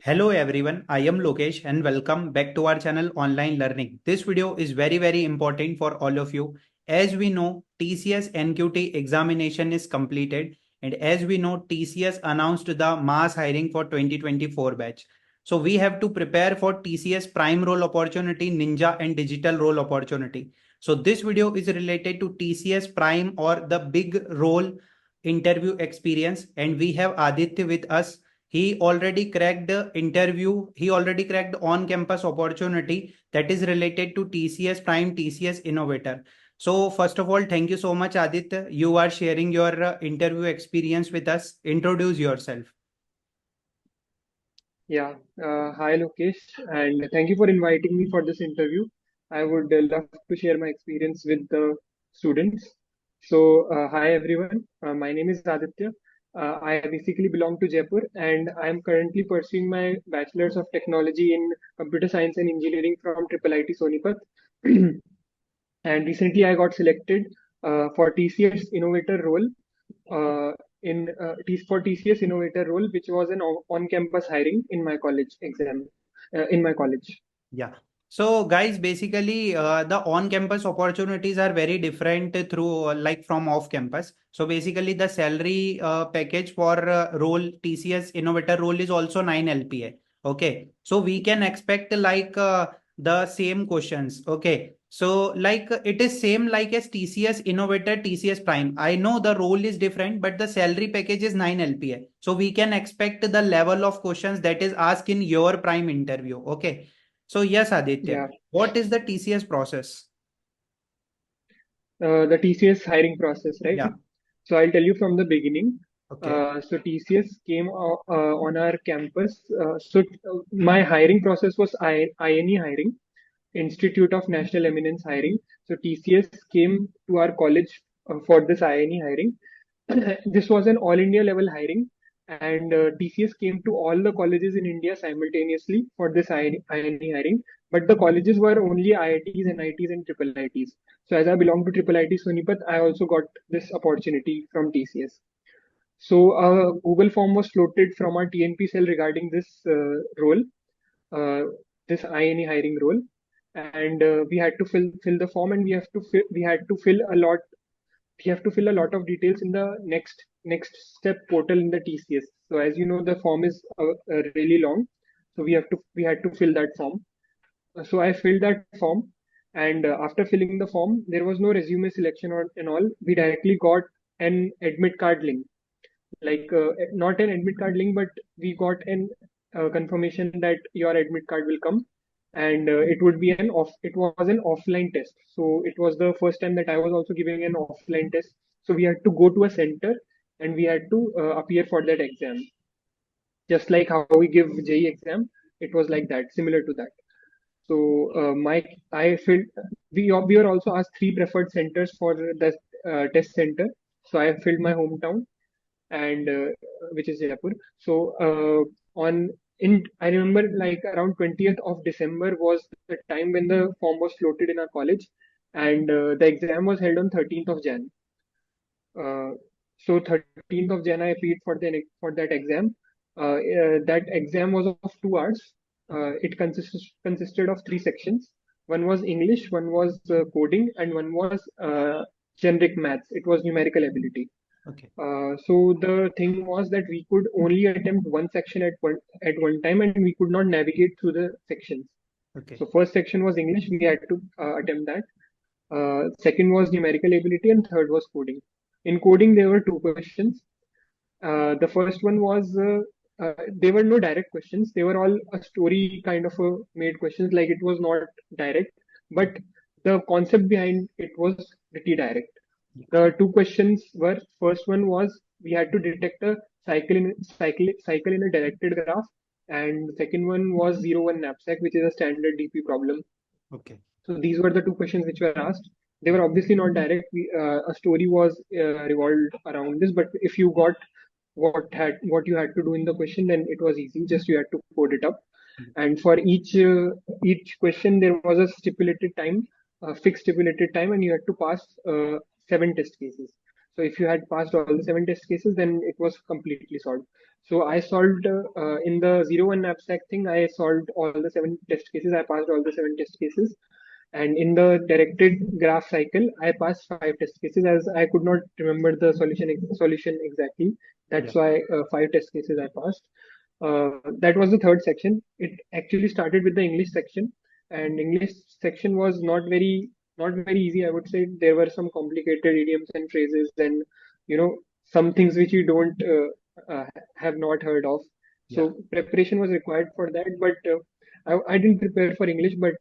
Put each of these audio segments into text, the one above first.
Hello everyone, I am Lokesh and welcome back to our channel Online Learning. This video is very important for all of you. As we know, TCS NQT examination is completed, and as we know, TCS announced the mass hiring for 2024 batch. So we have to prepare for TCS Prime role opportunity, Ninja and Digital role opportunity. So this video is related to TCS Prime or the big role interview experience, and we have Aditya with us. He already cracked the interview. He already cracked on-campus opportunity that is related to TCS Prime, TCS Innovator. So first of all, thank you so much, Aditya. You are sharing your interview experience with us. Introduce yourself. Hi Lokesh, and thank you for inviting me for this interview. I would love to share my experience with the students. Hi everyone. My name is Aditya. I basically belong to Jaipur, and I am currently pursuing my Bachelor's of Technology in Computer Science and Engineering from IIIT Sonipat. And recently, I got selected for TCS Innovator role for TCS Innovator role, which was an on-campus hiring in my college exam in my college. Yeah. So guys, basically the on-campus opportunities are very different through like from off-campus. So basically the salary package for role TCS Innovator role is also 9 LPA. Okay. So we can expect like the same questions. Okay. So like it is same like as TCS Innovator, TCS Prime. I know the role is different, but the salary package is 9 LPA. So we can expect the level of questions that is asked in your Prime interview. Okay. So yes, Aditya, Yeah, what is the TCS process? the TCS hiring process, right? Yeah. So I'll tell you from the beginning. Okay. So TCS came on our campus. My hiring process was INE hiring, Institute of National Eminence hiring. So TCS came to our college for this INE hiring. This was an all India level hiring, and TCS came to all the colleges in India simultaneously for this INE hiring. But the colleges were only IITs, NITs, and triple ITs. So as I belong to triple IT Sonipat, I also got this opportunity from TCS. So a Google form was floated from our TNP cell regarding this role, uh, this INE hiring role, and we had to fill the form, and we had to fill a lot. We have to fill a lot of details in the next step portal in the TCS. So as you know, the form is really long, so we had to fill that form. So I filled that form, and after filling the form, there was no resume selection or and all. We directly got an admit card link, like not an admit card link, but we got an confirmation that your admit card will come, and it was an offline test. So it was the first time that I was also giving an offline test. So we had to go to a center, and we had to appear for that exam, just like how we give JE exam. It was like that, similar to that. So my I filled. We were also asked three preferred centers for the test center. So I filled my hometown, and which is Jaipur. So on in I remember like around 20th of December was the time when the form was floated in our college, and the exam was held on 13th of Jan. Uh, so 13th of Jan I appeared for that exam. That exam was of 2 hours. It consisted of three sections. One was English, one was coding, and one was generic maths. It was numerical ability. Okay. So the thing was that we could only attempt one section at one time, and we could not navigate through the sections. Okay. So first section was English. We had to attempt that. Second was numerical ability, and third was coding. In coding, there were two questions. The first one was there were no direct questions. They were all a story kind of made questions. Like it was not direct, but the concept behind it was pretty direct. Yeah. The two questions were, first one was we had to detect a cycle in a directed graph, and second one was 0 1 knapsack, which is a standard DP problem. Okay. So these were the two questions which were asked. They were obviously not direct. A story was revolved around this, but if you got what you had to do in the question, then it was easy. Just you had to code it up. And for each question, there was a stipulated time, a fixed stipulated time, and you had to pass 7 test cases. So if you had passed all the 7 test cases, then it was completely solved. So I solved in the 0-1 abstract thing. I solved all the 7 test cases. I passed all the 7 test cases. And in the directed graph cycle, I passed 5 test cases as I could not remember the solution exactly. Yeah. That's why 5 test cases I passed. That was the third section. It actually started with the English section, and English section was not very easy. I would say there were some complicated idioms and phrases, and some things which you don't have not heard of. Yeah. So preparation was required for that, but I didn't prepare for English, but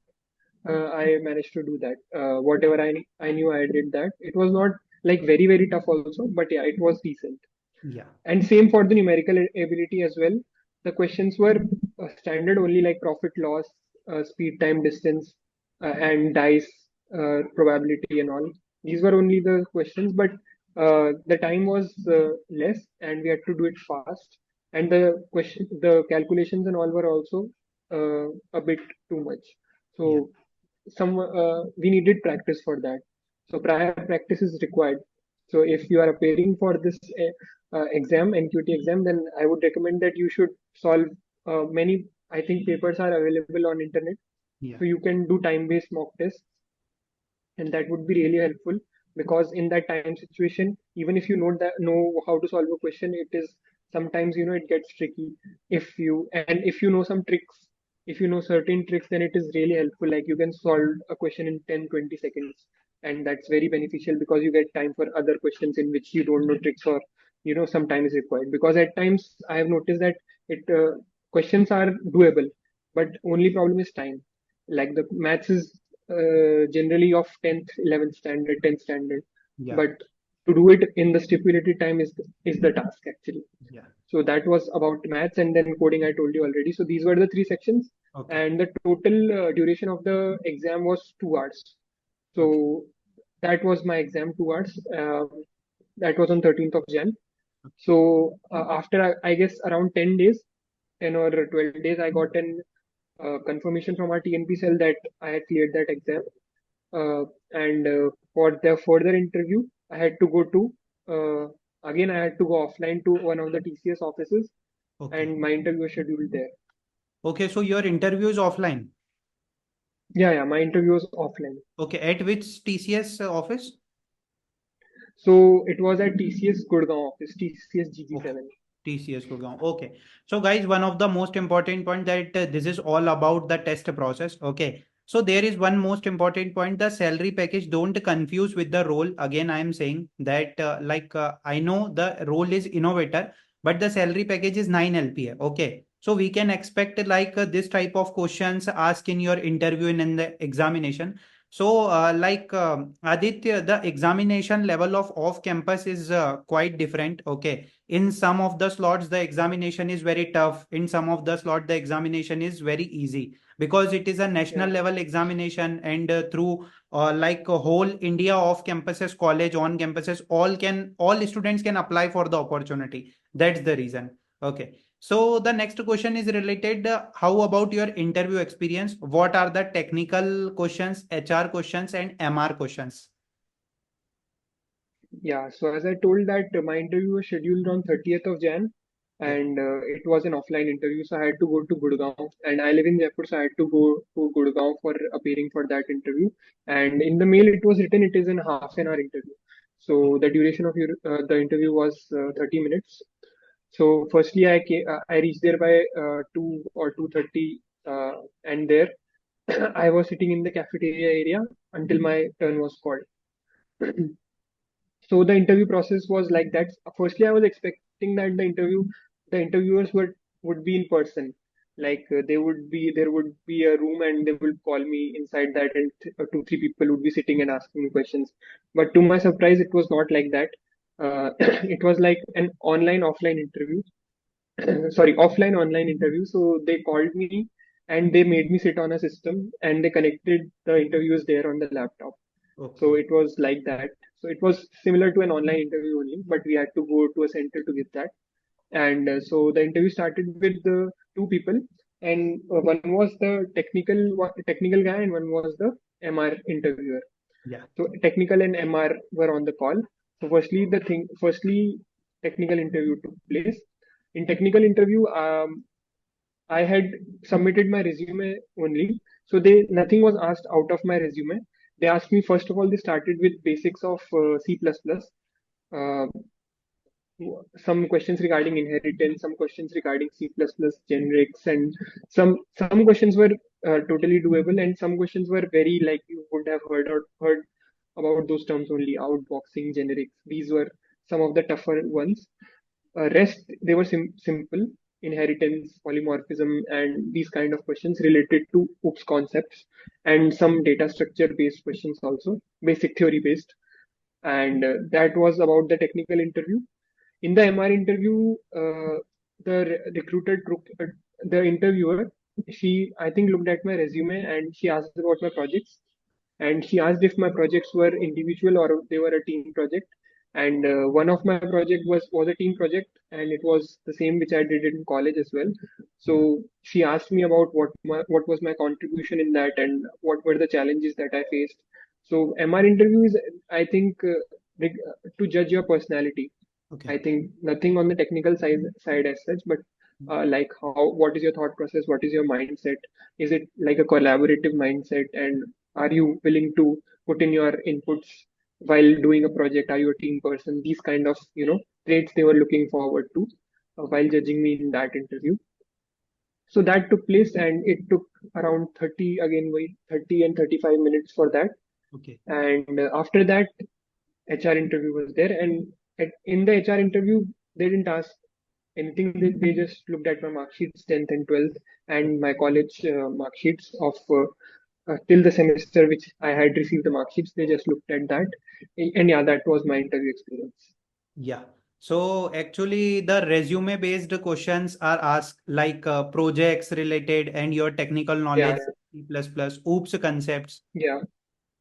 I managed to do that. Whatever I knew, I did that. It was not like very very tough also, but yeah, it was decent. Yeah. And same for the numerical ability as well. The questions were standard only, like profit loss, speed, time, distance, and dice probability and all. These were only the questions, but the time was less, and we had to do it fast. And the calculations and all were also a bit too much. Yeah. So we needed practice for that. So prior practice is required. So if you are appearing for this exam, NQT exam, then I would recommend that you should solve many. I think papers are available on internet, Yeah. so you can do time-based mock tests, and that would be really helpful, because in that time situation, even if you know how to solve a question, it is sometimes it gets tricky. If you know some tricks, if you know certain tricks, then it is really helpful. Like you can solve a question in 10-20 seconds, and that's very beneficial because you get time for other questions in which you don't know tricks, or some time is required. Because at times I have noticed that it questions are doable, but only problem is time. Like the maths is generally of 10th, 11th standard, 10th standard. Yeah. But to do it in the stipulated time is the task actually. Yeah. So that was about maths, and then coding I told you already. So these were the 3 sections, Okay. and the total duration of the exam was 2 hours. Okay. So that was my exam, 2 hours. That was on 13th of Jan. So after I guess around 10 days, 10 or 12 days, I got an confirmation from our TNP cell that I had cleared that exam. And for the further interview, I had to go to again. I had to go offline to one of the TCS offices, Okay. and my interview was scheduled there. Okay. So your interview is offline. Yeah, yeah, my interview was offline. Okay. At which TCS office? So it was at TCS Gurgaon office, TCS Okay. GG7. TCS Gurgaon. Okay. So guys, one of the most important point that this is all about the test process. Okay. So there is one most important point, the salary package. Don't confuse with the role. Again, I am saying that I know the role is innovator, but the salary package is 9 LPA. Okay. So we can expect this type of questions asked in your interview and in the examination. So, Aditya, the examination level of off-campus is quite different. Okay, in some of the slots the examination is very tough, in some of the slot the examination is very easy, because it is a national Yeah, level examination, and through a whole India off campuses, college on campuses, all students can apply for the opportunity. That's the reason. Okay, so the next question is related, how about your interview experience? What are the technical questions, HR questions, and MR questions? yeah. So as I told that my interview was scheduled on 30th of Jan, Yeah. and it was an offline interview, so I had to go to Gurgaon, and I live in Jaipur, so I had to go to Gurgaon for appearing for that interview. And in the mail, it was written it is an half an hour interview. So the duration of the interview was 30 minutes. So firstly, I reached there by 2 or 2:30, and there I was sitting in the cafeteria area until my turn was called. So the interview process was like that. Firstly, I was expecting that the interviewers would be in person, like there would be a room and they would call me inside that, and 2-3 people would be sitting and asking me questions. But to my surprise, it was not like that. It was like an online offline interview. Sorry, offline online interview. So they called me and they made me sit on a system, and they connected the interviews there on the laptop. So Okay. it was like that. So it was similar to an online interview only, but we had to go to a center to give that. And so the interview started with the 2 people, and one was the technical guy, and one was the MR interviewer. Yeah. So technical and MR were on the call. So firstly, technical interview took place. In technical interview, I had submitted my resume only, so they nothing was asked out of my resume. They asked me first of all. They started with basics of C++, uh, some questions regarding inheritance, some questions regarding C++ generics, and some questions were totally doable, and some questions were very like you would have heard about those terms only: outboxing, generics. These were some of the tougher ones. Rest they were simple: inheritance, polymorphism, and these kind of questions related to OOPS concepts, and some data structure based questions also, basic theory based. And that was about the technical interview. In the MR interview, recruiter took the interviewer. She, I think, looked at my resume and she asked about my projects. And she asked if my projects were individual or they were a team project. And one of my project was a team project, and it was the same which I did in college as well. Yeah. So she asked me about what was my contribution in that and what were the challenges that I faced. So MR interview is, I think, to judge your personality. I Okay. think nothing on the technical side as such, but like what is your thought process? What is your mindset? Is it like a collaborative mindset? And are you willing to put in your inputs while doing a project? Are you a team person? These kind of, traits they were looking forward to while judging me in that interview. So that took place, and it took around 30 and 35 minutes for that. Okay. And after that, HR interview was there, and in the HR interview, they didn't ask anything. They just looked at my mark sheets, 10th and 12th, and my college mark sheets of till the semester which I had received the mark sheets. They just looked at that, and yeah, that was my interview experience. Yeah. So actually, the resume based questions are asked like projects related and your technical Yeah, knowledge, C++, OOPS concepts. yeah,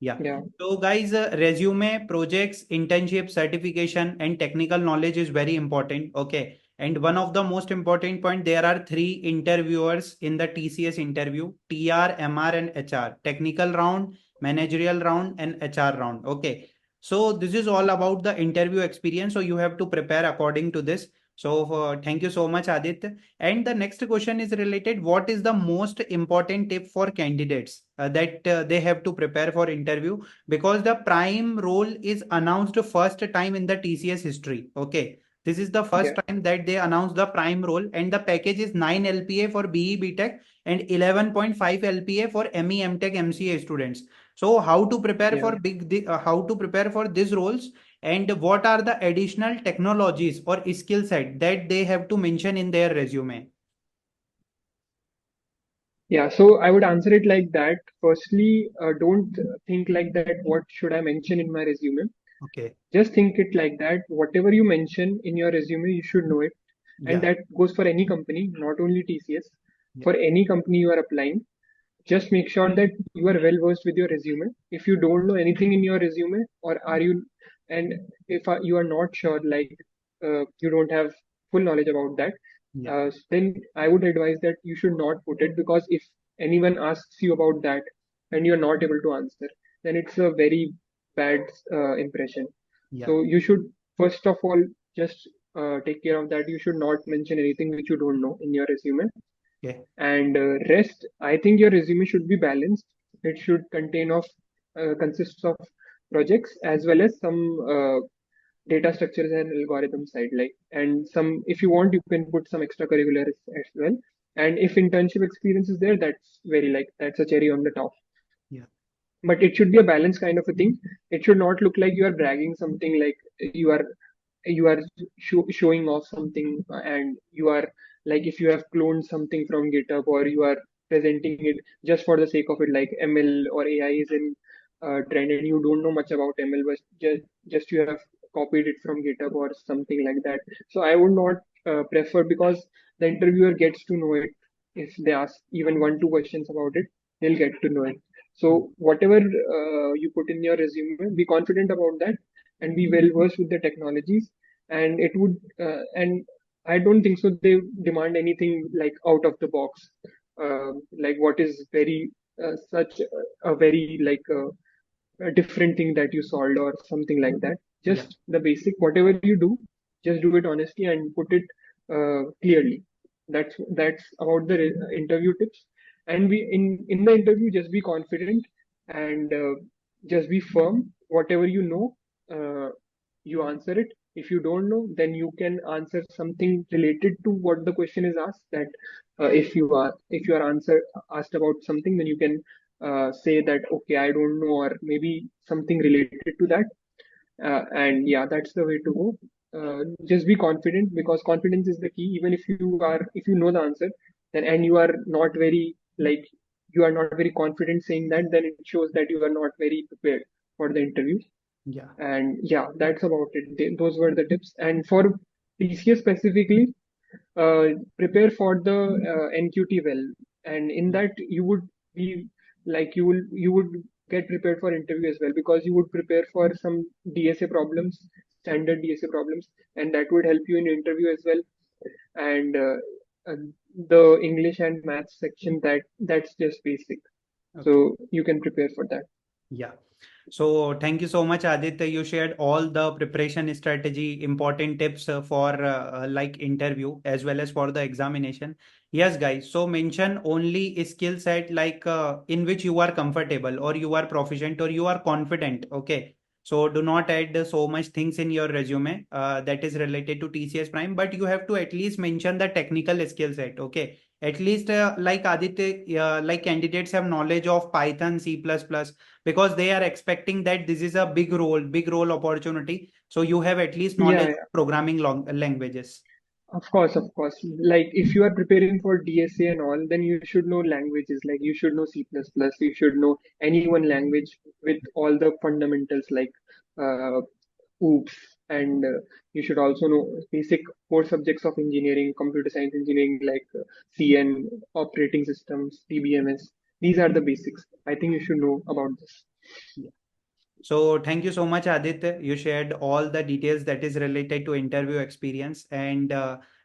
Yeah. yeah, So guys, resume, projects, internship, certification, and technical knowledge is very important. Okay. And one of the most important point, there are three interviewers in the TCS interview: TR, MR, and HR. Technical round, managerial round, and HR round. Okay. So this is all about the interview experience. So you have to prepare according to this. So thank you so much, Aditya. And the next question is related: what is the most important tip for candidates that they have to prepare for interview? Because the prime role is announced first time in the TCS history. Okay. This is the first yeah, time that they announce the prime role, and the package is 9 LPA for BE BTech and 11.5 LPA for ME MTech MCA students. So how to prepare yeah. for how to prepare for these roles, and what are the additional technologies or skill set that they have to mention in their resume? Yeah, so I would answer it like that. Firstly, don't think like that. What should I mention in my resume? Okay. Just think it like that. Whatever you mention in your resume, you should know it. And Yeah. that goes for any company, not only TCS. Yeah. For any company you are applying, just make sure that you are well versed with your resume. If you don't know anything in your resume, or are you, and if you are not sure, like you don't have full knowledge about that, Yeah. then I would advise that you should not put it, because if anyone asks you about that and you're not able to answer, then it's a very bad impression. Yeah. So you should first of all just take care of that. You should not mention anything which you don't know in your resume. Okay. And rest, I think your resume should be balanced. It should consists of projects as well as some data structures and algorithm side, like, and some, if you want, you can put some extracurriculars as well. And if internship experience is there, that's a cherry on the top. Yeah. But it should be a balanced kind of a thing. It should not look like you are bragging something, like you are showing off something, and you are, like, if you have cloned something from GitHub, or you are presenting it just for the sake of it, like ML or AI is in trend, and you don't know much about ML, but just you have copied it from GitHub or something like that. So I would not prefer, because the interviewer gets to know it. If they ask even one two questions about it, they'll get to know it. So whatever you put in your resume, be confident about that, and be well versed with the technologies. And it would, and I don't think so they demand anything like out of the box, like what is very such a very like a different thing that you solved or something like that. Yeah. Just the basic, whatever you do, just do it honestly and put it. clearly. That's about the interview tips. And we in the interview, just be confident and just be firm. Whatever you know, you answer it. If you don't know, then you can answer something related to what the question is asked. That if you are asked about something, then you can say that, okay, I don't know, or maybe something related to that. And yeah, that's the way to go. Just be confident, because confidence is the key. Even if you know the answer, then and you are not very like you are not very confident saying that, then it shows that you are not very prepared for the interview. Yeah. And yeah, that's about it. Those were the tips. And for TCS specifically, prepare for the NQT well, and in Yeah. that you would be you would get prepared for interview as well, because you would prepare for some DSA problems, standard DSA problems, and that would help you in interview as well. And uh, the English and maths section, that's just basic, Okay. so you can prepare for that. Yeah. So thank you so much, Aditya. You shared all the preparation strategy, important tips for like interview as well as for the examination. Yes, guys. So mention only a skill set like in which you are comfortable or you are proficient or you are confident. Okay. So do not add so much things in your resume that is related to TCS Prime, but you have to at least mention the technical skill set. Okay. At least like Aditya, like candidates have knowledge of Python, C++, because they are expecting that this is a big role opportunity. So you have at least knowledge Yeah, of programming languages. of course. Like if you are preparing for DSA and all, then you should know languages. Like you should know C++, you should know any one language with all the fundamentals like uh, OOPS, and you should also know basic core subjects of engineering, computer science engineering, like CN, operating systems, DBMS. These are the basics. I think you should know about this. So thank you so much, Aditya. You shared all the details that is related to interview experience, and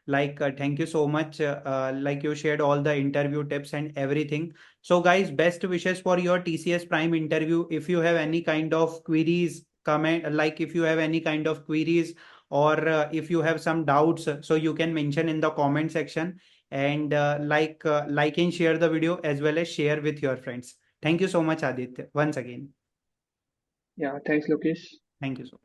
thank you so much. Like you shared all the interview tips and everything. So guys, best wishes for your TCS Prime interview. If you have any kind of queries, comment like if you have any kind of queries or if you have some doubts, so you can mention in the comment section, and like and share the video as well as share with your friends. Thank you so much, Aditya, once again. Yeah, thanks, Lokesh. Thank you so